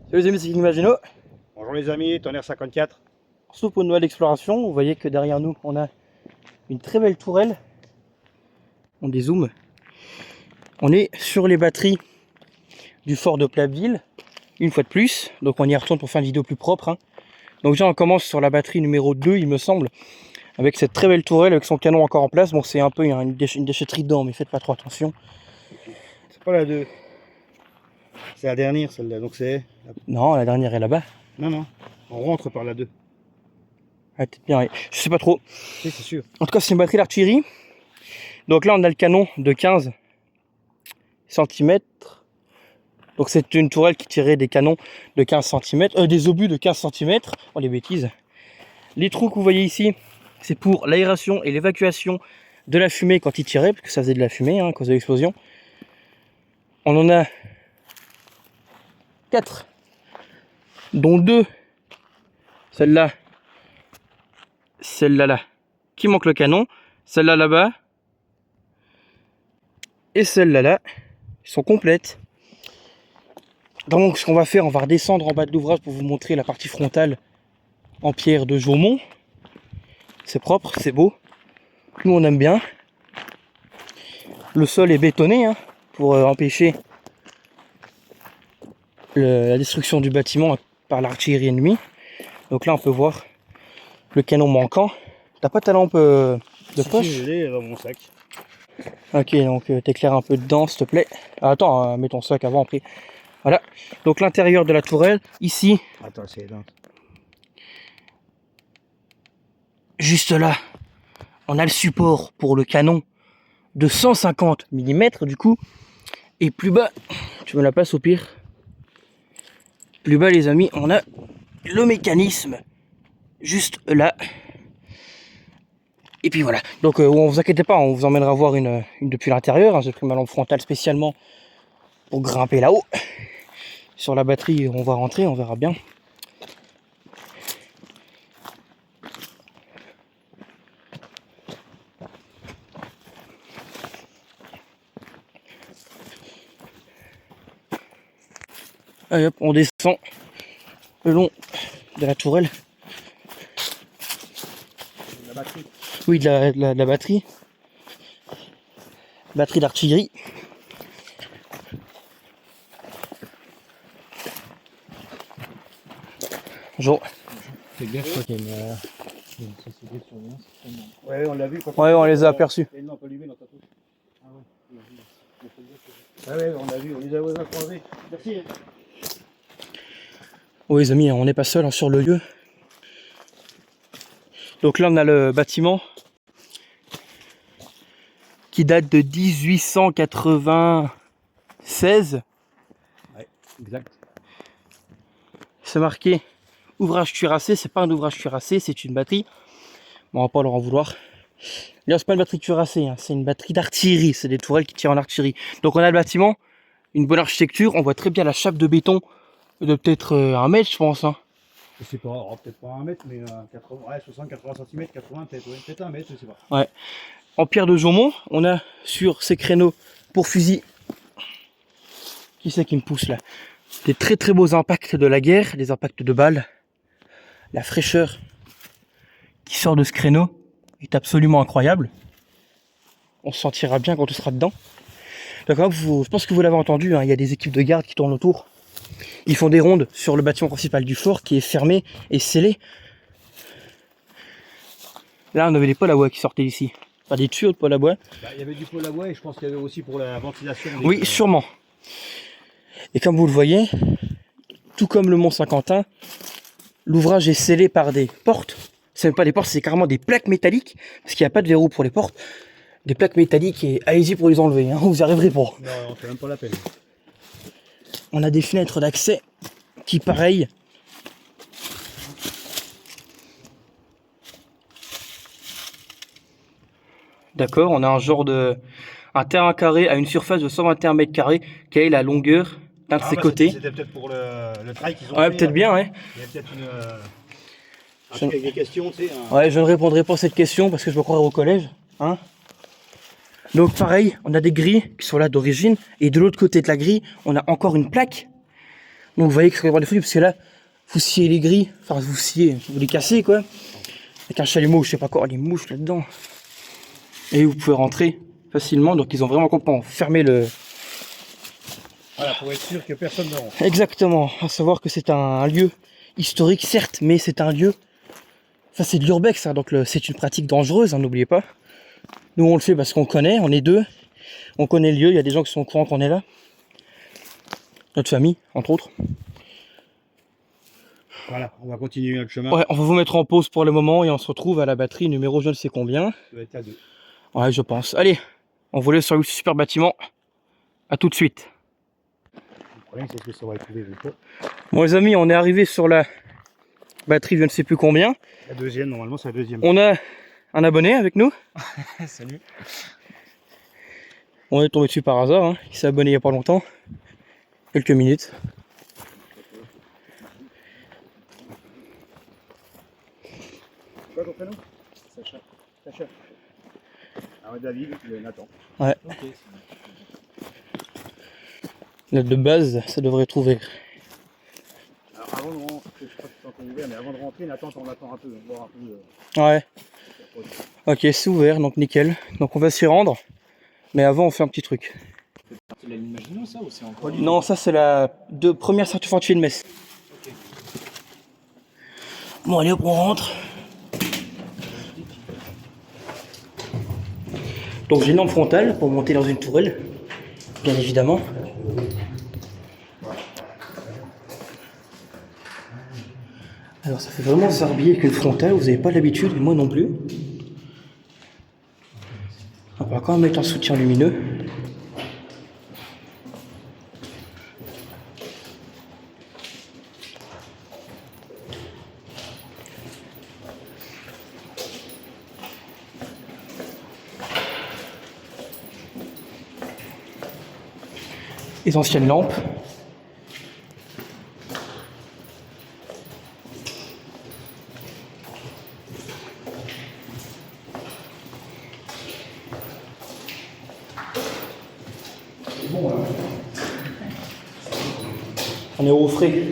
Salut les amis, c'est Imagino. Bonjour les amis, Tonnerre 54. On se retrouve pour une nouvelle exploration. Vous voyez que derrière nous, on a une très belle tourelle. On dézoome. On est sur les batteries du fort de Platteville, une fois de plus. Donc on y retourne pour faire une vidéo plus propre. Donc déjà on commence sur la batterie numéro 2, il me semble, avec cette très belle tourelle, avec son canon encore en place. Bon, c'est un peu une déchetterie dedans, mais faites pas trop attention. C'est pas la 2. C'est la dernière celle-là, donc c'est... Non, la dernière est là-bas. Non, on rentre par la 2. Ah, peut-être bien, ouais. Je sais pas trop. Si, c'est sûr. En tout cas, c'est une batterie d'artillerie. Donc là, on a le canon de 15 cm. Donc c'est une tourelle qui tirait des canons de 15 cm, des obus de 15 cm. Oh les bêtises. Les trous que vous voyez ici, c'est pour l'aération et l'évacuation de la fumée quand il tirait, parce que ça faisait de la fumée à cause de l'explosion. On en a 4, dont 2, celle-là, celle-là, qui manque le canon, celle-là là-bas, et celle-là, là, ils sont complètes. Donc ce qu'on va faire, on va redescendre en bas de l'ouvrage pour vous montrer la partie frontale en pierre de Jaumont. C'est propre, c'est beau. Nous on aime bien. Le sol est bétonné pour empêcher la destruction du bâtiment par l'artillerie ennemie. Donc là on peut voir le canon manquant. T'as pas ta lampe de poche? Si, je l'ai dans mon sac. Ok, donc t'éclaires un peu dedans s'il te plaît. Ah, attends, mets ton sac avant après. Voilà, donc l'intérieur de la tourelle, ici. Attends, c'est là. Juste là, on a le support pour le canon de 150 mm du coup. Et plus bas, tu me la passes au pire. Plus bas les amis, on a le mécanisme juste là. Et puis voilà, donc on vous inquiétez pas, on vous emmènera voir une depuis l'intérieur. J'ai pris ma lampe frontale spécialement pour grimper là-haut. Sur la batterie, on va rentrer, on verra bien. Allez hop, on descend le long de la tourelle. La batterie. Oui, de la batterie. Batterie d'artillerie. Bonjour. Fais gaffe, je crois qu'il y a une société de surveillance. Ouais, on l'a vu. Ouais, on les a aperçus. Et une lampe allumée dans ta touche. Ah ouais, on l'a vu, on les a croisés. Merci. Oui les amis, on n'est pas seul sur le lieu. Donc là on a le bâtiment qui date de 1896. Ouais, exact. C'est marqué ouvrage cuirassé, c'est pas un ouvrage cuirassé, c'est une batterie. Bon, on va pas leur en vouloir. D'ailleurs, c'est pas une batterie cuirassée, c'est une batterie d'artillerie, c'est des tourelles qui tirent en artillerie. Donc on a le bâtiment, une bonne architecture, on voit très bien la chape de béton de peut-être 1 mètre, je pense. Je sais pas, peut-être pas 1 mètre, mais 80, ouais, 60-80 cm, 80 peut-être, ouais, peut-être 1 mètre, je sais pas. Ouais. En pierre de Jaumont, on a sur ces créneaux pour fusil. Qui c'est qui me pousse là? Des très très beaux impacts de la guerre, des impacts de balles. La fraîcheur qui sort de ce créneau est absolument incroyable. On se sentira bien quand on sera dedans. D'accord, je pense que vous l'avez entendu, il y a des équipes de garde qui tournent autour. Ils font des rondes sur le bâtiment principal du fort qui est fermé et scellé. Là, on avait des pots à bois qui sortaient d'ici. Pas des tuyaux de pots à bois. Bah, il y avait du pôle à bois et je pense qu'il y avait aussi pour la ventilation. Oui, sûrement. Et comme vous le voyez, tout comme le Mont Saint-Quentin, l'ouvrage est scellé par des portes. C'est même pas des portes, c'est carrément des plaques métalliques, parce qu'il n'y a pas de verrou pour les portes. Des plaques métalliques et allez-y pour les enlever, vous y arriverez pas. Non, c'est même pas la peine. On a des fenêtres d'accès qui, pareil, d'accord, on a un terrain carré à une surface de 121 mètres carrés, quelle est la longueur d'un de ses côtés. C'était peut-être pour le trail qu'ils ont Ouais, fait, peut-être bien, ouais. Il y a peut-être un truc avec des questions, tu sais. Ouais, je ne répondrai pas à cette question parce que je me croirais au collège. Donc pareil, on a des grilles qui sont là d'origine. Et de l'autre côté de la grille, on a encore une plaque Donc vous voyez que ça va y avoir des feux parce que là, vous sciez les grilles, enfin vous sciez, vous les cassez quoi. Avec un chalumeau, je sais pas quoi, les mouches là-dedans. Et vous pouvez rentrer facilement, donc ils ont vraiment complètement fermé le... Voilà, pour être sûr que personne ne rentre. Exactement, à savoir que c'est un lieu historique certes, mais c'est un lieu... Ça c'est de l'urbex, hein, donc c'est une pratique dangereuse, hein, n'oubliez pas. Nous on le fait parce qu'on connaît, on est deux, on connaît le lieu, il y a des gens qui sont au courant qu'on est là. Notre famille, entre autres. Voilà, on va continuer notre chemin. Ouais, on va vous mettre en pause pour le moment et on se retrouve à la batterie numéro je ne sais combien. Ça doit être à 2. Ouais, je pense. Allez, on vous laisse sur le super bâtiment. À tout de suite. Le problème, c'est que ça va être trouvé une fois. Bon les amis, on est arrivé sur la batterie je ne sais plus combien. La deuxième, normalement, c'est la deuxième. On a un abonné avec nous. Salut. On est tombé dessus par hasard, hein. Il s'est abonné il n'y a pas longtemps. Quelques minutes. C'est quoi ton prénom? Sacha. Sacha. Alors David, Nathan. Ouais. Ok. Là de base, ça devrait trouver. Alors avant de rentrer, je sais pas si c'est encore ouvert, mais avant de rentrer, Nathan, on attend un peu, on va voir un peu. Ouais. Ok, c'est ouvert, donc nickel. Donc on va s'y rendre. Mais avant, on fait un petit truc. C'est la ligne Maginot, ça, ou c'est encore Non, ça c'est la première statue fortifiée de Metz. Ok. Bon, allez hop, on rentre. Donc j'ai une lampe frontale pour monter dans une tourelle, bien évidemment. Alors ça fait vraiment zarbier avec une frontale, vous n'avez pas l'habitude, et moi non plus. On va quand même mettre un soutien lumineux. Les anciennes lampes. On est au frais.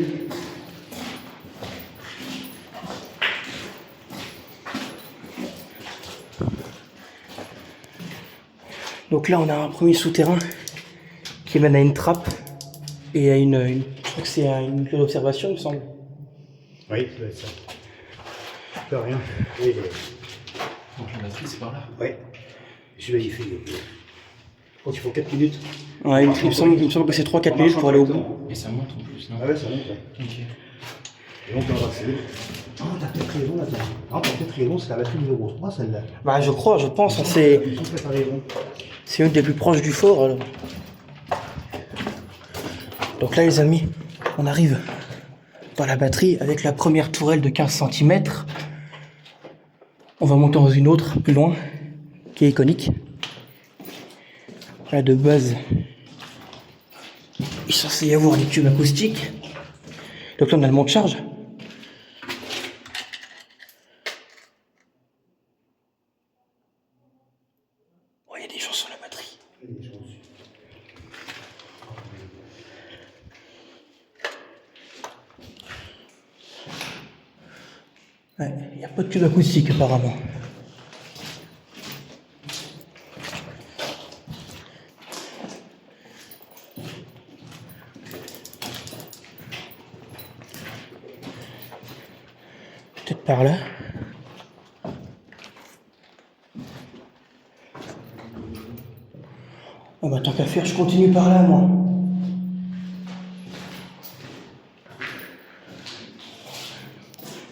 Donc là on a un premier souterrain qui mène à une trappe et à je crois que c'est une clé d'observation, il me semble. Oui, ça doit être ça. De rien. Oui, Donc la batterie, c'est par là. ouais. Celui-là, il fait. Je crois qu'il faut 4 minutes. Ouais, il me semble que c'est 3-4 minutes pour aller au bout. Et ça monte en plus, non? Ah ouais, ça monte, ouais. Ok. Et donc, on va accéder. Ah, t'as peut-être raison là-dedans. Ah, t'as peut-être raison, c'est la batterie numéro 3, celle-là. Bah je crois, je pense, hein, c'est Ils sont peut-être raison. une des plus proches du fort. Alors. Donc là les amis, on arrive dans la batterie avec la première tourelle de 15 cm. On va monter dans une autre plus loin, qui est iconique. Là de base, il est censé y avoir des tubes acoustiques. Donc là on a le monte-charge. Oh, il y a des gens sur la batterie. Ouais, il n'y a pas de tube acoustique apparemment. Peut-être par là. Oh bah tant qu'à faire, je continue par là moi.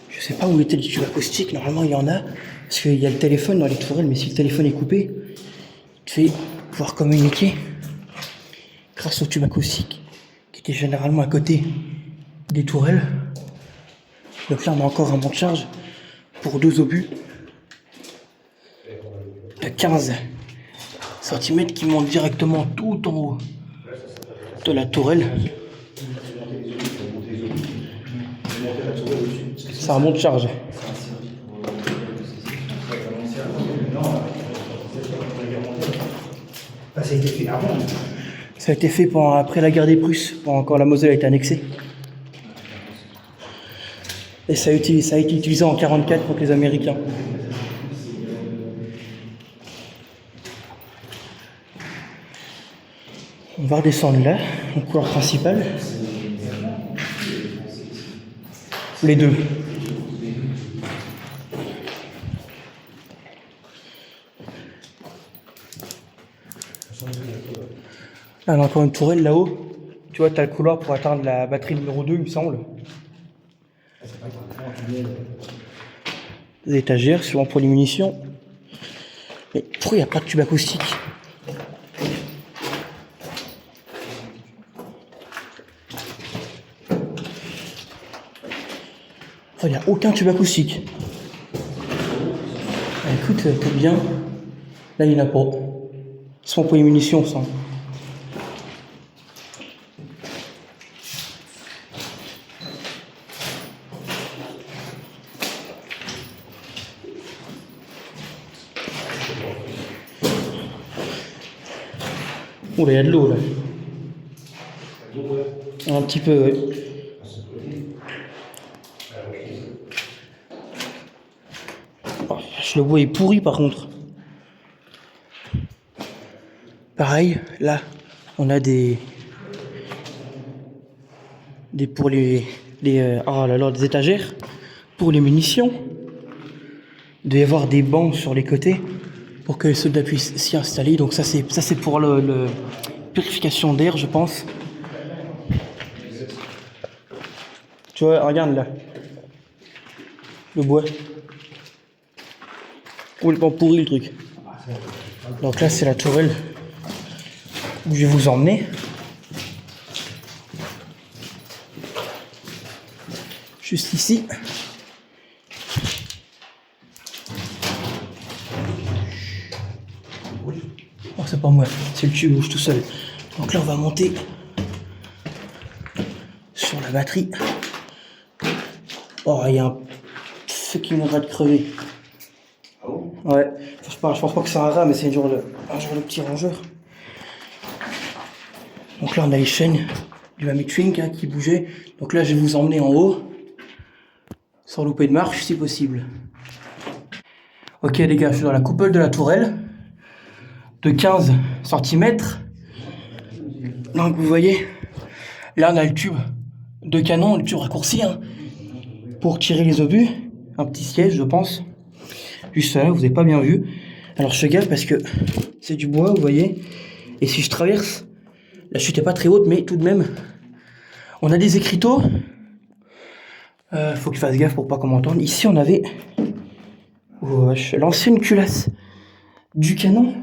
Je sais pas où était le tube acoustique, normalement il y en a, parce qu'il y a le téléphone dans les tourelles, mais si le téléphone est coupé, il te fait pouvoir communiquer grâce au tube acoustique, qui était généralement à côté des tourelles. Donc là on a encore un monte-charge pour 2 obus de 15 cm qui montent directement tout en haut de la tourelle. C'est un monte-charge. Ça a été fait avant. Ça a été fait après la guerre des Prusses, quand la Moselle a été annexée. Et ça a été utilisé en 44 contre les Américains. On va redescendre là, en couleur principale. Les deux. Là, on a encore une tourelle là-haut. Tu vois, tu as le couloir pour atteindre la batterie numéro 2, il me semble. Des étagères, souvent pour les munitions. Mais pourquoi il n'y a pas de tube acoustique? Il n'y a aucun tube acoustique. Écoute, peut-être bien. Là, il n'y en a pas. Souvent pour les munitions, ça. Oh là, il y a de l'eau là. Un petit peu, ouais. Oh, le bois est pourri par contre. Pareil, là, on a des pour oh là là, des étagères pour les munitions. Il doit y avoir des bancs sur les côtés pour que les soldats puissent s'y installer. Donc ça c'est pour le purification d'air, je pense. Tu vois, regarde là. Le bois. Complètement pourri le truc. Donc là c'est la tourelle où je vais vous emmener. Juste ici. Oh, c'est pas moi, c'est le tube bouge tout seul. Donc là on va monter sur la batterie. Oh, il y a un feu qui m'aura de crever. Ouais, je pense pas que c'est un rat, mais c'est un genre le petit rongeur. Donc là on a les chaînes du Mamie Twink hein, qui bougeaient. Donc là je vais vous emmener en haut, sans louper de marche si possible. Ok les gars, je suis dans la coupole de la tourelle, de 15 cm. Donc vous voyez, là on a le tube de canon, le tube raccourci, hein, pour tirer les obus. Un petit siège je pense. Juste là, vous n'avez pas bien vu. Alors je fais gaffe parce que c'est du bois, vous voyez. Et si je traverse, la chute n'est pas très haute, mais tout de même, on a des écriteaux. Faut que je fasse gaffe pour pas qu'on m'entende. Ici, on avait l'ancienne culasse du canon.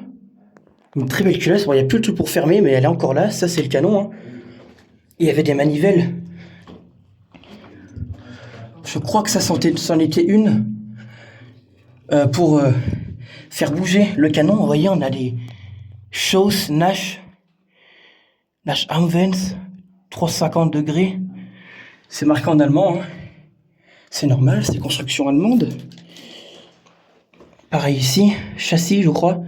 Une très belle culasse. Bon, il n'y a plus le truc pour fermer, mais elle est encore là. Ça, c'est le canon. Hein. Et il y avait des manivelles. Je crois que ça c'en était une pour faire bouger le canon. Vous voyez, on a des Schuss Nash Anvens 350 degrés. C'est marqué en allemand. Hein. C'est normal, c'est construction allemande. Pareil ici, châssis, je crois.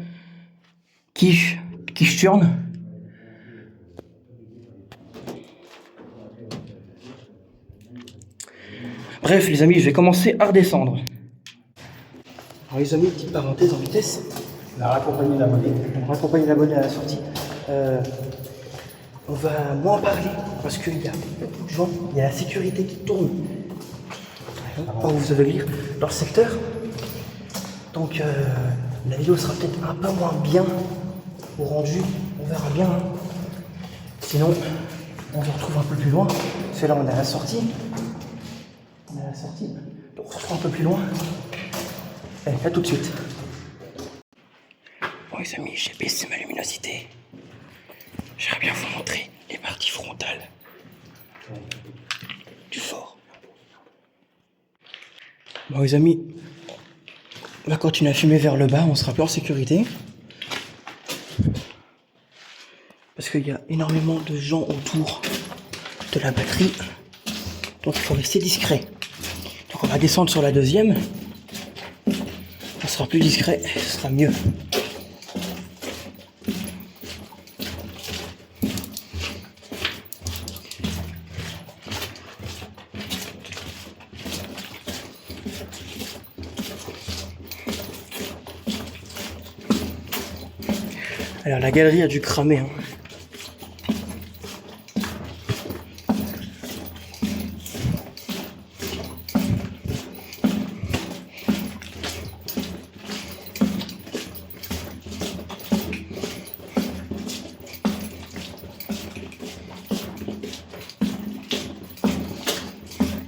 Kichturn. Bref, les amis, je vais commencer à redescendre. Alors, les amis, petite parenthèse en vitesse. On a raccompagné l'abonné. On raccompagne l'abonné à la sortie. On va moins parler parce qu'il y a beaucoup de gens, il y a la sécurité qui tourne. Pas où vous aveuglir dans le secteur. Donc la vidéo sera peut-être un peu moins bien au rendu, on verra bien. Hein. Sinon, on se retrouve un peu plus loin. C'est là on est à la sortie. On est à la sortie. Donc on se retrouve un peu plus loin. Allez, à tout de suite. Bon les amis, j'ai baissé ma luminosité. J'aimerais bien vous montrer les parties frontales du fort. Bon les amis, on va continuer à filmer vers le bas, on sera plus en sécurité. Parce qu'il y a énormément de gens autour de la batterie. Donc il faut rester discret. Donc on va descendre sur la deuxième. On sera plus discret, ce sera mieux. Alors la galerie a dû cramer. Hein.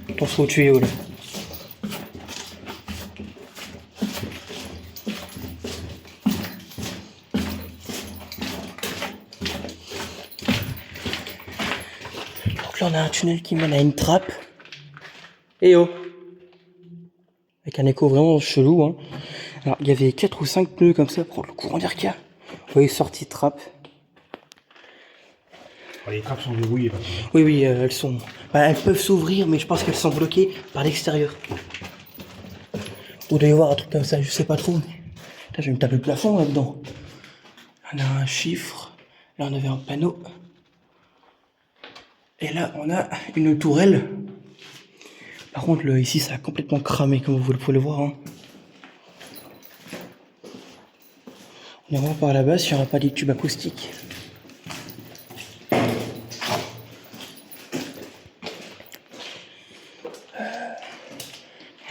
Attention au tuyau là. Donc là on a un tunnel qui mène à une trappe. Et oh, avec un écho vraiment chelou. Hein. Alors il y avait 4 ou 5 pneus comme ça pour le courant d'air qu'il y a. Vous voyez, sortie de trappe. Les trappes sont verrouillées. Oui, oui, elles sont. Bah, elles peuvent s'ouvrir, mais je pense qu'elles sont bloquées par l'extérieur. Vous devez voir un truc comme ça, je sais pas trop. Là, je vais me taper le plafond là-dedans. On a un chiffre. Là, on avait un panneau. Et là, on a une tourelle. Par contre, ici, ça a complètement cramé, comme vous pouvez le voir. Hein. On va voir par là-bas s'il n'y aura pas des tubes acoustiques.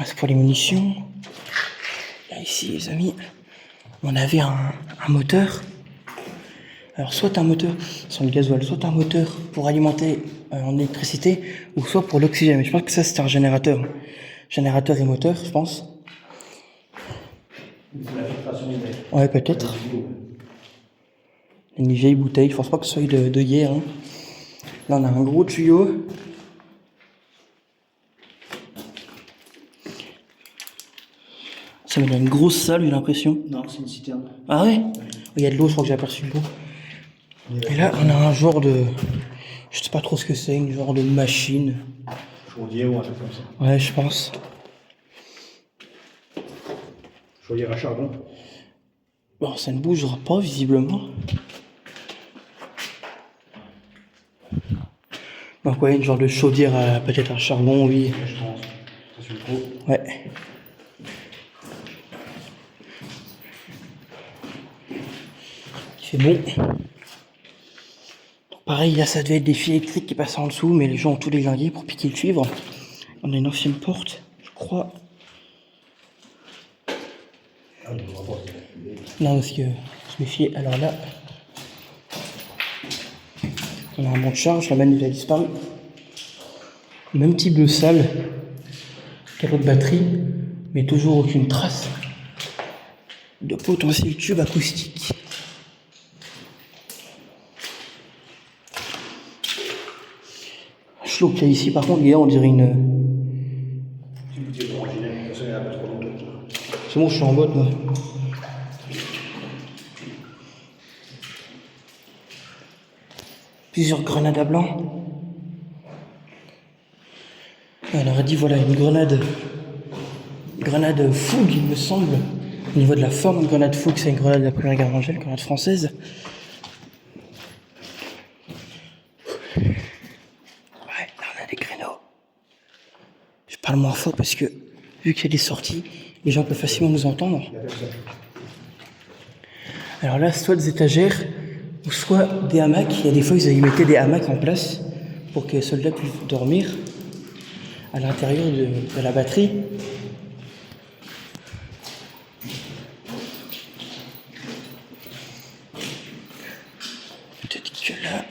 C'est pour les munitions. Là, ici, les amis, on avait un moteur. Alors, soit un moteur sans le gasoil, soit un moteur pour alimenter en électricité, ou soit pour l'oxygène. Mais je pense que ça, c'était un générateur. Générateur et moteur, je pense. Ouais, peut-être. Une vieille bouteille, je pense pas que ce soit de hier. Hein. Là, on a un gros tuyau. Ça me donne une grosse salle, j'ai l'impression. Non, c'est une citerne. Ah ouais? Il y a de l'eau, je crois que j'ai aperçu l'eau. Et là, on a un genre de... Je sais pas trop ce que c'est, une genre de machine. Chaudière ou un truc comme ça. Ouais, je pense. Chaudière à charbon. Bon, ça ne bougera pas, visiblement. Donc ouais, une genre de chaudière à peut-être à charbon, oui. Ouais, je pense. Ça suit trop. Ouais. Il fait bon. Donc pareil, là ça devait être des fils électriques qui passaient en dessous, mais les gens ont tout déglingué pour piquer le cuivre. On a une ancienne porte, je crois. Non, parce que je me fiais. Alors là, on a un banc de charge, la manne a disparu. Même type de salle, carreau de batterie, mais toujours aucune trace de potentiel tube acoustique. Chaud qu'il y a ici, par contre, on dirait une. C'est bon, je suis en mode, moi. Plusieurs grenades à blanc. On aurait dit, voilà, une grenade fougue, il me semble. Au niveau de la forme, une grenade fougue, c'est une grenade de la Première Guerre mondiale, une grenade française. Ouais, là on a des créneaux. Je parle moins fort parce que, vu qu'il y a des sorties, les gens peuvent facilement nous entendre. Alors là, soit des étagères, ou soit des hamacs. Il y a des fois, ils mettaient des hamacs en place pour que les soldats puissent dormir à l'intérieur de la batterie. Peut-être que là,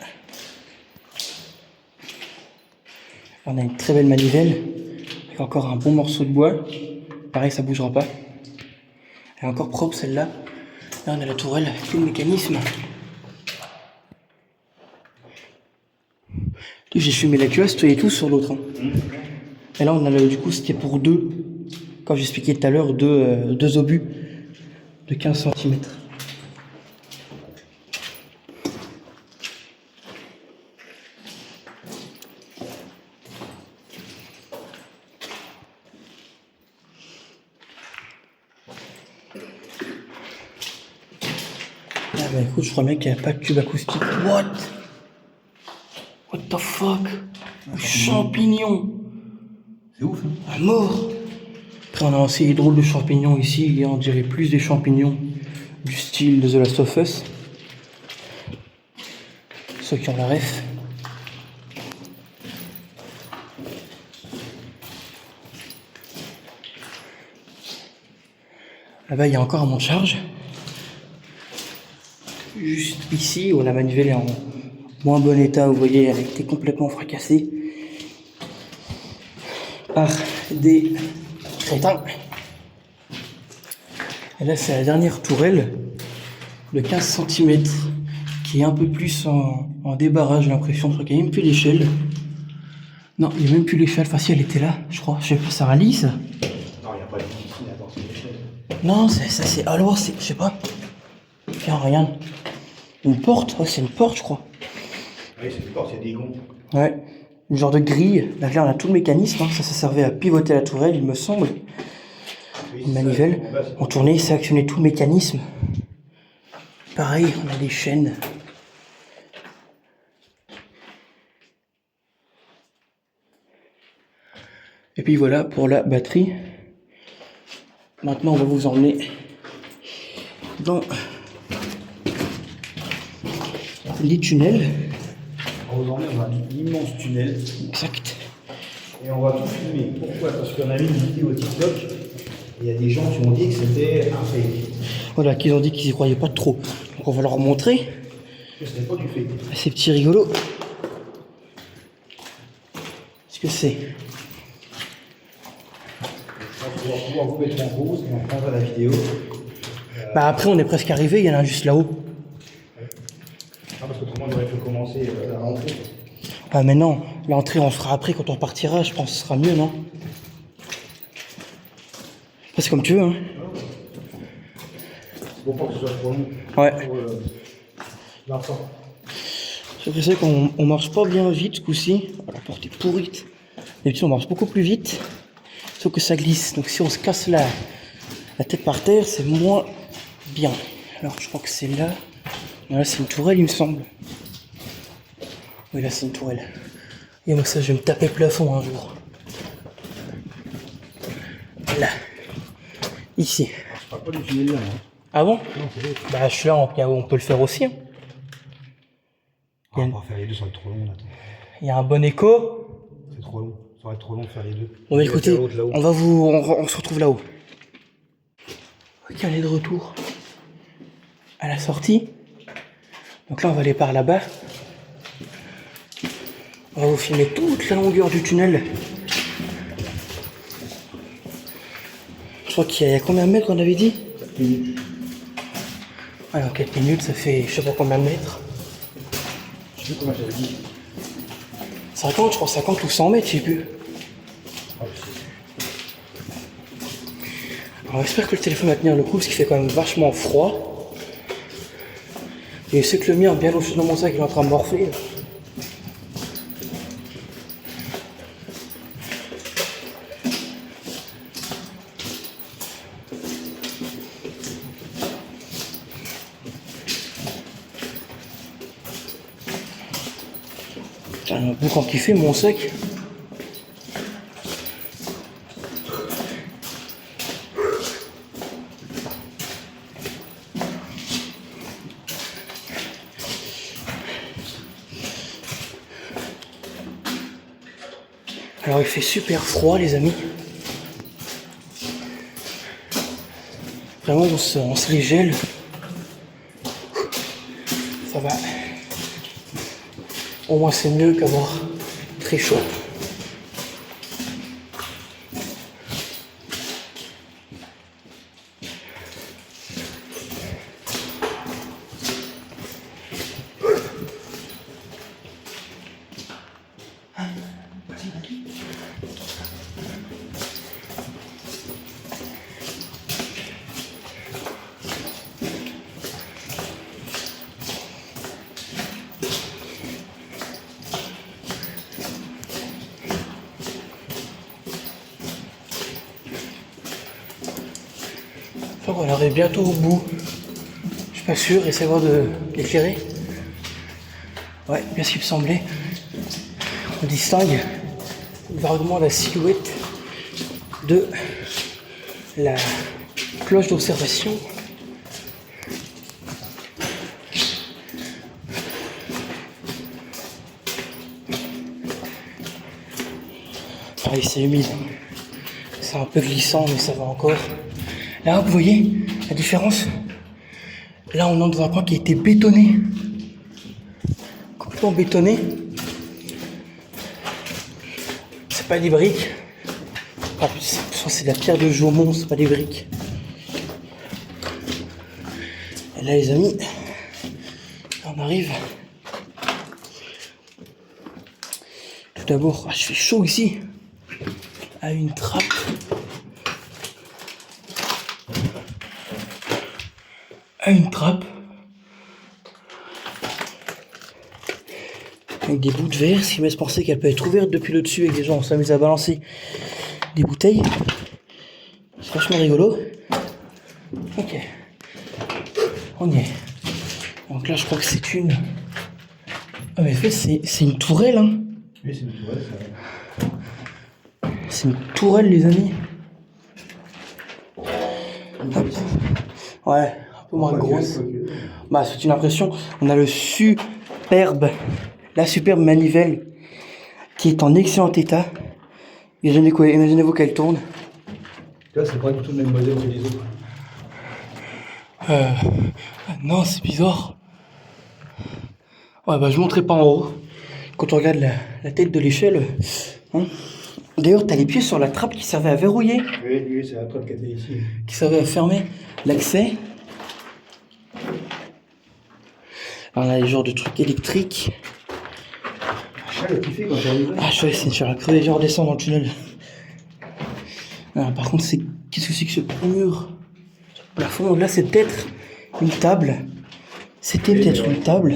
on a une très belle manivelle avec encore un bon morceau de bois. Pareil, ça bougera pas. Elle est encore propre celle-là. Là, on a la tourelle, tout le mécanisme. J'ai fumé la cuisse, et tout sur l'autre. Hein. Et là, on a du coup, c'était pour deux. Comme j'expliquais tout à l'heure, deux obus de 15 cm. Ah bah écoute, je crois bien qu'il n'y a pas de tube acoustique. What the fuck? Champignons. C'est ouf, hein. À mort. Après, on a aussi des drôles de champignons ici. On dirait plus des champignons du style de The Last of Us. ceux qui ont la ref. Là-bas, il y a encore un monte charge. Juste ici, où la manivelle est en moins bon état, vous voyez, elle a été complètement fracassée par des crétins. Et là, c'est la dernière tourelle de 15 cm qui est un peu plus en débarras, j'ai l'impression. Je crois qu'il n'y a même plus l'échelle. Non, il n'y a même plus l'échelle. Enfin, si elle était là, je crois. Je sais pas, ça rallie ça? Non, il n'y a pas de difficile, attends, c'est l'échelle. Non, ça c'est. Alors, c'est. Je sais pas. Tiens, regarde. Une porte? Ouais, c'est une porte, je crois. Oui, c'est une porte, il y a des gonds. Ouais. Une genre de grille. Là, on a tout le mécanisme. Hein. Ça servait à pivoter la tourelle, il me semble. Oui, Une manivelle. On tournait, ça actionnait tout le mécanisme. Pareil, on a des chaînes. Et puis voilà pour la batterie. Maintenant, on va vous emmener dans les tunnels. On va vous emmener dans un immense tunnel. Exact. Et on va tout filmer. Pourquoi? Parce qu'on a vu une vidéo TikTok. Et il y a des gens qui ont dit que c'était un fake. Voilà, qu'ils ont dit qu'ils y croyaient pas trop. Donc on va leur montrer. Que ce n'est pas du fake. Ces petits rigolos. Ce que c'est. On va pouvoir vous mettre en pause et on prendra la vidéo. Bah après, on est presque arrivé, il y en a un juste là-haut. Ah, parce que autrement, on aurait pu commencer la rentrée. Ah mais non, l'entrée on fera après quand on partira, je pense que ce sera mieux, non? C'est comme tu veux, hein. C'est pour pas que ce soit trop long. Ouais. Pour l'enfant. Sauf que c'est qu'on marche pas bien vite ce coup-ci. La porte est pourrite. D'habitude on marche beaucoup plus vite. Sauf que ça glisse. Donc si on se casse la tête par terre, c'est moins bien. Alors je crois que c'est là. Non, là c'est une tourelle il me semble. Oui là c'est une tourelle. Et moi ça je vais me taper le plafond un jour. Là. Ici. Je parle pas du tunnel là. Hein. Ah bon? Non, c'est l'autre. Bah je suis là, on peut le faire aussi. Hein. On va faire les deux, ça va être trop long là. Il y a un bon écho. C'est trop long. Ça va être trop long de faire les deux. Bon bah écoutez, on se retrouve là-haut. Ok, on est de retour à la sortie. Donc là on va aller par là-bas. On va vous filmer toute la longueur du tunnel. Je crois qu'il y a combien de mètres on avait dit? 4 minutes. Alors 4 minutes ça fait je sais pas combien de mètres. Je sais plus combien j'avais dit. 50 je crois, 50 ou 100 mètres, je sais plus. Ah, je sais. Alors j'espère que le téléphone va tenir le coup parce qu'il fait quand même vachement froid. Et je sais que le mien bien au dessus de mon sac il est en train de morfler. Putain, un peu quand il fait mon sac. Alors il fait super froid les amis. Vraiment on se les gèle. Ça va. Au moins c'est mieux qu'avoir très chaud. Je crois qu'on arrive bientôt au bout. Je suis pas sûr, essayez de l'éclairer. Ouais, bien ce qu'il me semblait. On distingue vaguement la silhouette de la cloche d'observation. Ah, c'est humide. C'est un peu glissant, mais ça va encore. Là, vous voyez la différence? Là, on entre dans un coin qui a été bétonné. Complètement bétonné. C'est pas des briques. Ah, c'est de la pierre de Jaumont, c'est pas des briques. Et là, les amis, on arrive. Tout d'abord, je fais chaud ici. À une trappe. À une trappe. Avec des bouts de verre, ce qui me laisse penser qu'elle peut être ouverte depuis le dessus et que les gens s'amusent à balancer des bouteilles. C'est vachement rigolo. Ok. On y est. Donc là, je crois que c'est une... Ah mais en fait, c'est une tourelle, hein. Oui, c'est une tourelle, ça. C'est une tourelle, les amis. Hop. Ouais, un peu moins grosse. Bah, c'est une impression. On a la superbe manivelle qui est en excellent état. Imaginez-vous qu'elle tourne. Là, c'est pas du tout le même modèle que les autres. Non, c'est bizarre. Ouais, bah, je montrerai pas en haut. Quand on regarde la tête de l'échelle. Hein. D'ailleurs, t'as les pieds sur la trappe qui servait à verrouiller. Oui, c'est la trappe qui était ici. Qui servait à fermer l'accès. On a les genres de trucs électriques. Le kiffé quand t'arrives. Ah, je vais sur la crever, je redescends dans le tunnel. Alors, par contre, qu'est-ce que c'est que ce mur? Le plafond, là, c'est peut-être une table. C'était peut-être une table.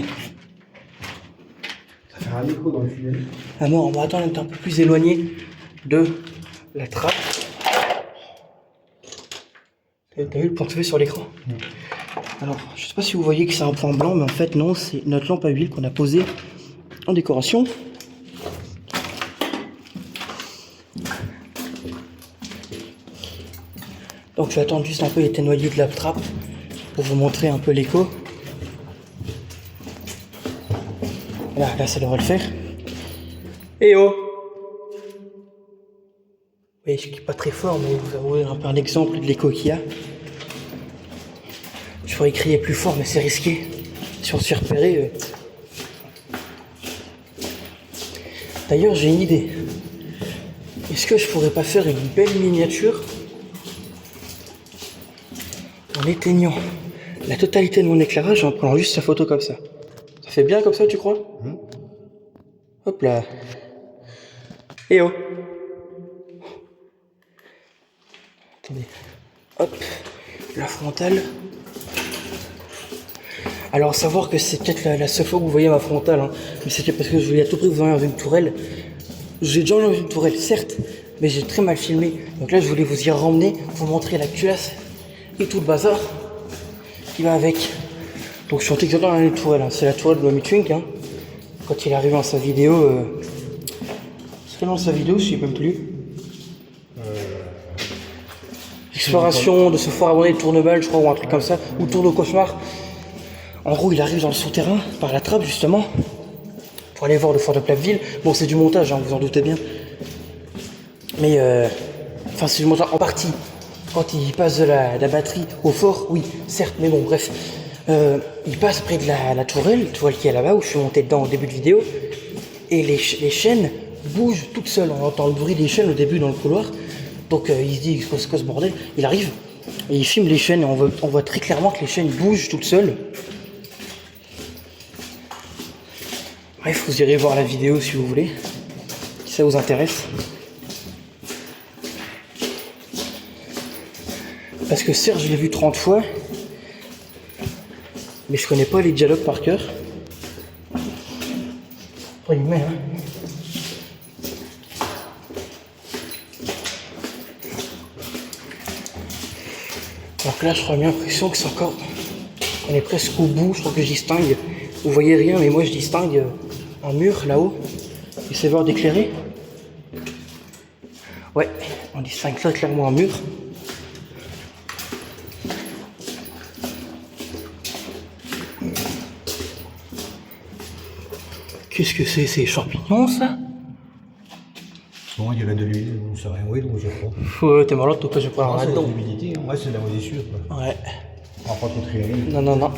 Ça fait un écho dans le tunnel. Ah non, on va attendre d'être un peu plus éloigné de la trappe. T'as vu le point que ça fait sur l'écran? Alors, je sais pas si vous voyez que c'est un point blanc, mais en fait, non, c'est notre lampe à huile qu'on a posée en décoration. Donc, je vais attendre juste un peu les noyés de la trappe pour vous montrer un peu l'écho. Là, ça devrait le faire. Eh oh! Oui, je ne pas très fort, mais vous avez un peu un exemple de l'écho qu'il y a. Je pourrais crier plus fort, mais c'est risqué. Si on se fait repérer. D'ailleurs, j'ai une idée. Est-ce que je pourrais pas faire une belle miniature en éteignant la totalité de mon éclairage en prenant juste sa photo comme ça? Ça fait bien comme ça, tu crois? Hop là. Eh oh! Attendez. Hop. La frontale. Alors, savoir que c'est peut-être la seule fois que vous voyez ma frontale, hein. Mais c'était parce que je voulais à tout prix vous emmener dans une tourelle. J'ai déjà emmené dans une tourelle, certes, mais j'ai très mal filmé. Donc là, je voulais vous y ramener, vous montrer la culasse et tout le bazar qui va avec. Donc, je suis exactement dans une tourelle, hein. C'est la tourelle de Mommy Twink, hein. Quand il est arrivé dans sa vidéo, c'est dans sa vidéo, je sais même plus. Exploration de ce fort abandonné de Tourneval, je crois, ou un truc comme ça, ou Tourne au cauchemar. En gros, il arrive dans le souterrain, par la trappe, justement, pour aller voir le fort de Platteville. Bon, c'est du montage, hein, vous en doutez bien. Mais, enfin, c'est du montage en partie. Quand il passe de la batterie au fort, oui, certes, mais bon, bref. Il passe près de la tourelle qui est là-bas, où je suis monté dedans au début de vidéo. Et les chaînes bougent toutes seules. On entend le bruit des chaînes au début dans le couloir. Donc il se dit, c'est quoi ce bordel? Il arrive et il filme les chaînes et on voit très clairement que les chaînes bougent toutes seules. Bref, vous irez voir la vidéo si vous voulez, si ça vous intéresse. Parce que certes, je l'ai vu 30 fois, mais je connais pas les dialogues par cœur. Après, il met, hein. Donc là, je crois bien l'impression que c'est encore... On est presque au bout, je crois que je distingue... Vous voyez rien, mais moi je distingue un mur là-haut. Essayez de voir d'éclairer. Ouais, on distingue très clairement un mur. Qu'est-ce que c'est? Ces champignons, ça? Bon, il y a de l'huile, on ne sait rien, oui, donc je crois. Ouais, t'es malade, toi, je vais pas Ah, c'est de là-dedans. l'humidité, hein. Ouais, c'est de la moisissure, quoi. Ouais. On va pas trop trier. Non, non, non.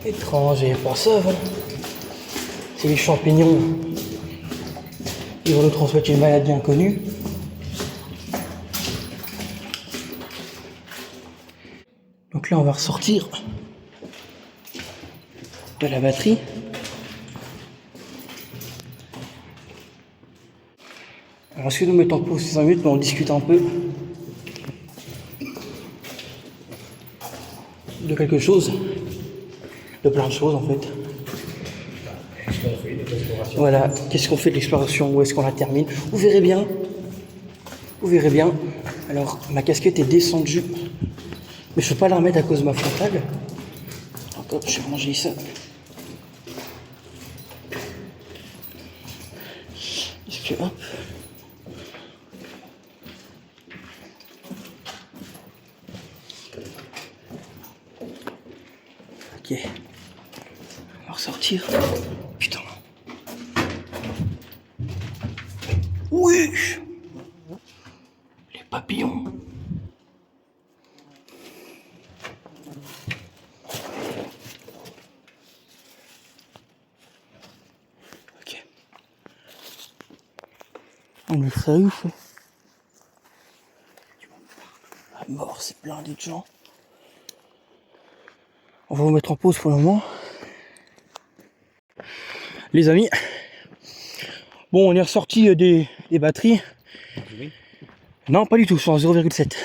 Étrange, et pas ça, voilà. C'est les champignons. Ils vont nous transmettre une maladie inconnue. Donc là, on va ressortir de la batterie. Alors, est-ce que nous mettons en pause 5 minutes, mais on discute un peu de quelque chose, de plein de choses en fait. Qu'est-ce qu'on fait, des explorations? Voilà, qu'est-ce qu'on fait de l'exploration, où est-ce qu'on la termine? Vous verrez bien. Vous verrez bien. Alors, ma casquette est descendue, mais je ne peux pas la remettre à cause de ma frontale. Donc hop, je vais ranger ça. Est-ce que hop. Ok. On va ressortir. Putain. Oui. Les papillons. Ok. On est ça où, ça? À mort, c'est blindé de gens. On va vous mettre en pause pour le moment. Les amis, bon, on est ressorti des batteries. Oui. Non, pas du tout, je suis en 0,7.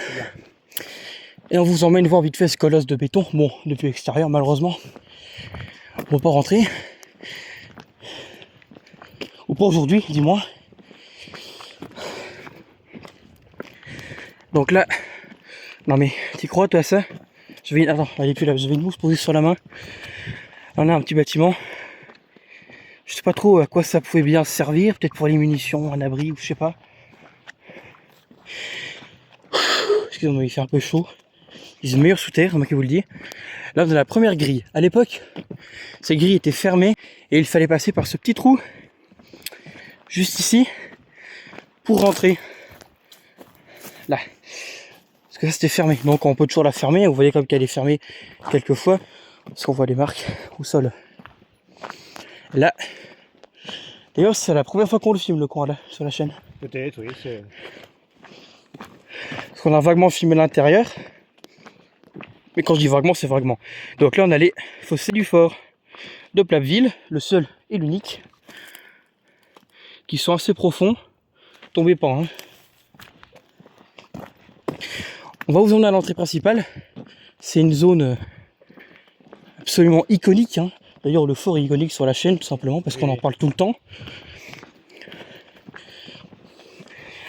Et on vous emmène voir vite fait ce colosse de béton. Bon, depuis l'extérieur, malheureusement. On va pas rentrer. Ou pas aujourd'hui, dis-moi. Donc là, non mais, t'y crois toi ça? Attends, elle est plus là, j'avais une mousse posée sur la main. On a un petit bâtiment. Je sais pas trop à quoi ça pouvait bien servir, peut-être pour les munitions, un abri ou je sais pas. Excusez-moi, il fait un peu chaud. Il se meilleur sous terre, c'est moi qui vous le dis. Là, vous avez la première grille. À l'époque, ces grilles étaient fermées et il fallait passer par ce petit trou, juste ici, pour rentrer. Là. Parce que ça c'était fermé. Donc on peut toujours la fermer. Vous voyez comme qu'elle est fermée quelquefois. Parce qu'on voit les marques au sol. Là. D'ailleurs, c'est la première fois qu'on le filme, le coin là, sur la chaîne. Peut-être, oui. C'est... Parce qu'on a vaguement filmé l'intérieur. Mais quand je dis vaguement, c'est vaguement. Donc là, on a les fossés du fort de Plappeville, le seul et l'unique, qui sont assez profonds. Tombez pas, hein. On va vous emmener à l'entrée principale. C'est une zone absolument iconique, hein. D'ailleurs, le fort est iconique sur la chaîne, tout simplement, parce qu'on en parle tout le temps.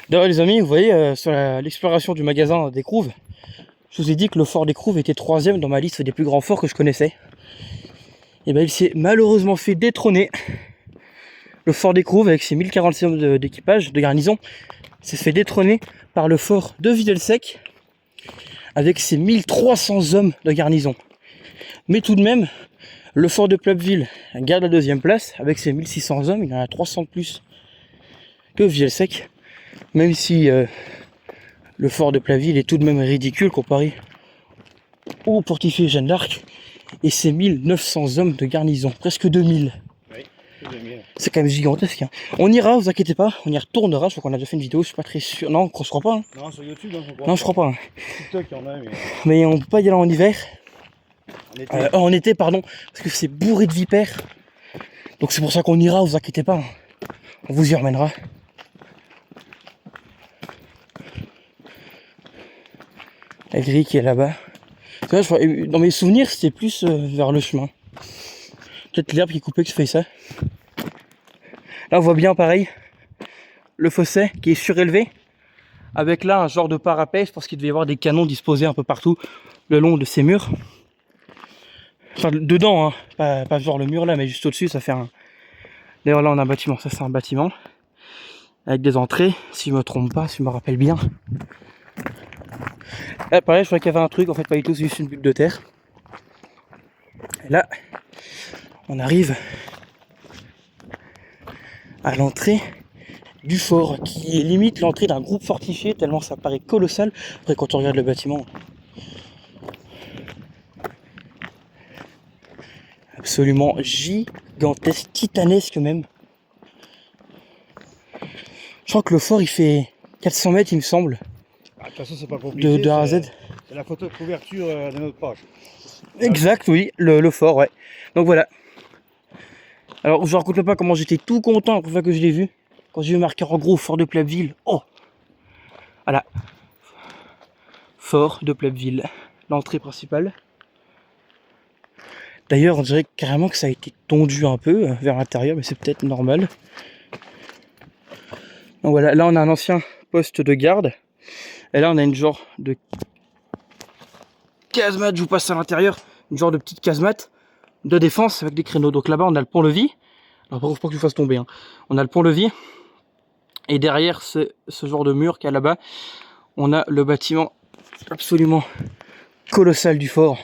D'ailleurs, les amis, vous voyez, sur l'exploration du magasin d'Écrouves, je vous ai dit que le fort d'Écrouves était 3e dans ma liste des plus grands forts que je connaissais. Et bien, il s'est malheureusement fait détrôner. Le fort d'Écrouves, avec ses 1046 hommes d'équipage, de garnison, s'est fait détrôner par le fort de Videlsec, avec ses 1300 hommes de garnison. Mais tout de même, le fort de Plappeville garde la 2e place, avec ses 1600 hommes, il en a 300 de plus que Videlsec, même si le fort de Plappeville est tout de même ridicule comparé au fortifié Jeanne d'Arc et ses 1900 hommes de garnison, presque 2000. Oui, c'est 2000. C'est quand même gigantesque, hein. On ira, vous inquiétez pas, on y retournera, je crois qu'on a déjà fait une vidéo, je suis pas très sûr. Non, je crois pas, hein. Non, sur YouTube, hein, je crois. Non, je crois pas, hein. TikTok, il y en a, mais... Mais on peut pas y aller en hiver. En été. En été, pardon, parce que c'est bourré de vipères. Donc c'est pour ça qu'on ira, vous inquiétez pas, hein. On vous y emmènera. La grille qui est là-bas. Dans mes souvenirs, c'était plus vers le chemin. Peut-être l'herbe qui coupait que je fais ça. Là, on voit bien pareil le fossé qui est surélevé. Avec là un genre de parapet. Je pense qu'il devait y avoir des canons disposés un peu partout le long de ces murs. Enfin, dedans, hein. Pas genre le mur là, mais juste au-dessus, ça fait un... D'ailleurs, là, on a un bâtiment. Ça, c'est un bâtiment. Avec des entrées, si je me trompe pas, si je me rappelle bien. Là, pareil, je crois qu'il y avait un truc. En fait, pas du tout, c'est juste une butte de terre. Et là, on arrive à l'entrée du fort qui limite l'entrée d'un groupe fortifié tellement ça paraît colossal. Après quand on regarde le bâtiment, absolument gigantesque, titanesque même. Je crois que le fort il fait 400 mètres il me semble, De toute façon, c'est pas compliqué. de A à Z. C'est la photo de couverture de notre page. Exact, oui, le fort, ouais. Donc voilà. Alors je ne raconte pas comment j'étais tout content la première fois que je l'ai vu. Quand j'ai vu marqué en gros fort de Platteville. Oh, voilà. Fort de Platteville. L'entrée principale. D'ailleurs, on dirait carrément que ça a été tondu un peu vers l'intérieur, mais c'est peut-être normal. Donc voilà, là on a un ancien poste de garde. Et là on a une genre de casemate, je vous passe à l'intérieur, une genre de petite casemate de défense avec des créneaux. Donc là-bas on a le pont-levis. Alors pas que je vous fasse tomber, hein. On a le pont-levis. Et derrière ce genre de mur qu'il y a là-bas, on a le bâtiment absolument colossal du fort.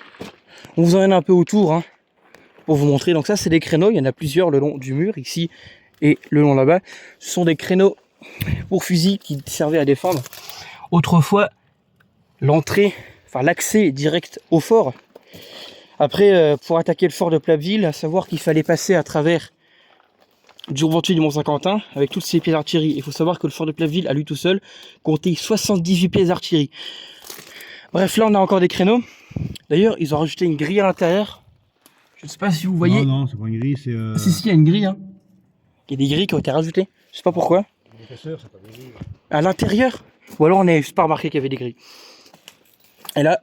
On vous emmène un peu autour hein, pour vous montrer. Donc ça c'est des créneaux, il y en a plusieurs le long du mur ici et le long là-bas. Ce sont des créneaux pour fusil qui servaient à défendre autrefois l'entrée, enfin l'accès direct au fort. Après pour attaquer le fort de Platteville, à savoir qu'il fallait passer à travers du Ventoux du Mont-Saint-Quentin avec toutes ses pièces d'artillerie. Il faut savoir que le fort de Platteville à lui tout seul comptait 78 pièces d'artillerie. Bref, là on a encore des créneaux. D'ailleurs ils ont rajouté une grille à l'intérieur. Je ne sais pas si vous voyez. Non, c'est pas une grille, c'est. Si, il y a une grille. Hein. Il y a des grilles qui ont été rajoutées. Je sais pas pourquoi. L'épaisseur, c'est pas des grilles. À l'intérieur. Ou alors on n'avait juste pas remarqué qu'il y avait des grilles. Et là,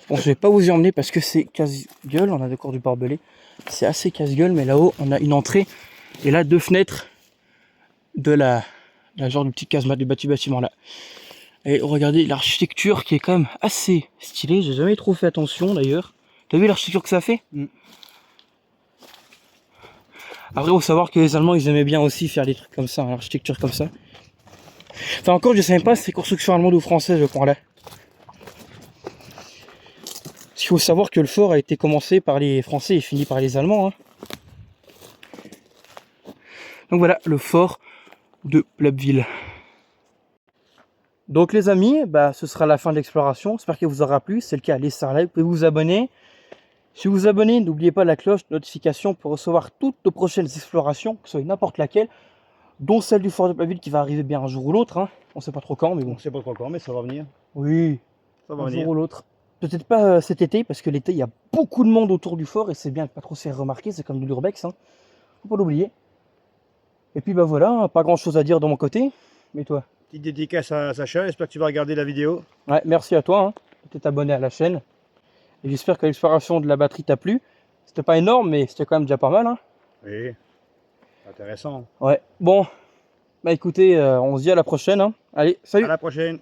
bon, je vais pas vous y emmener parce que c'est casse-gueule. On a encore du barbelé. C'est assez casse-gueule, mais là-haut on a une entrée. Et là, deux fenêtres de la genre de petite casemate du bâtiment là. Et regardez l'architecture qui est quand même assez stylée. J'ai jamais trop fait attention d'ailleurs. T'as vu l'architecture que ça fait? Après, il faut savoir que les Allemands, ils aimaient bien aussi faire des trucs comme ça, hein, l'architecture comme ça. Enfin, encore, je sais même pas si c'est construction allemande ou française, je crois là. Il faut savoir que le fort a été commencé par les Français et fini par les Allemands. Hein. Donc voilà, le fort de Platteville. Donc les amis, ce sera la fin de l'exploration. J'espère qu'elle vous aura plu. Si c'est le cas, laissez un like, vous pouvez vous abonner. Si vous vous abonnez, n'oubliez pas la cloche de notification pour recevoir toutes nos prochaines explorations, que ce soit n'importe laquelle, dont celle du fort de Platteville qui va arriver bien un jour ou l'autre. Hein. On ne sait pas trop quand, mais bon. On sait pas trop quand, mais ça va venir. Oui, Ça va un venir. jour ou l'autre. Peut-être pas cet été, parce que l'été, il y a beaucoup de monde autour du fort et c'est bien de pas trop se faire remarquer. C'est comme de l'urbex, hein. Faut pas l'oublier. Et puis voilà, pas grand chose à dire de mon côté. Mais toi? Petite dédicace à Sacha, j'espère que tu vas regarder la vidéo. Ouais, merci à toi hein, de t'être abonné à la chaîne. Et j'espère que l'exploration de la batterie t'a plu. C'était pas énorme, mais c'était quand même déjà pas mal. Hein. Oui, intéressant. Ouais, bon, écoutez, on se dit à la prochaine. Hein. Allez, salut! À la prochaine.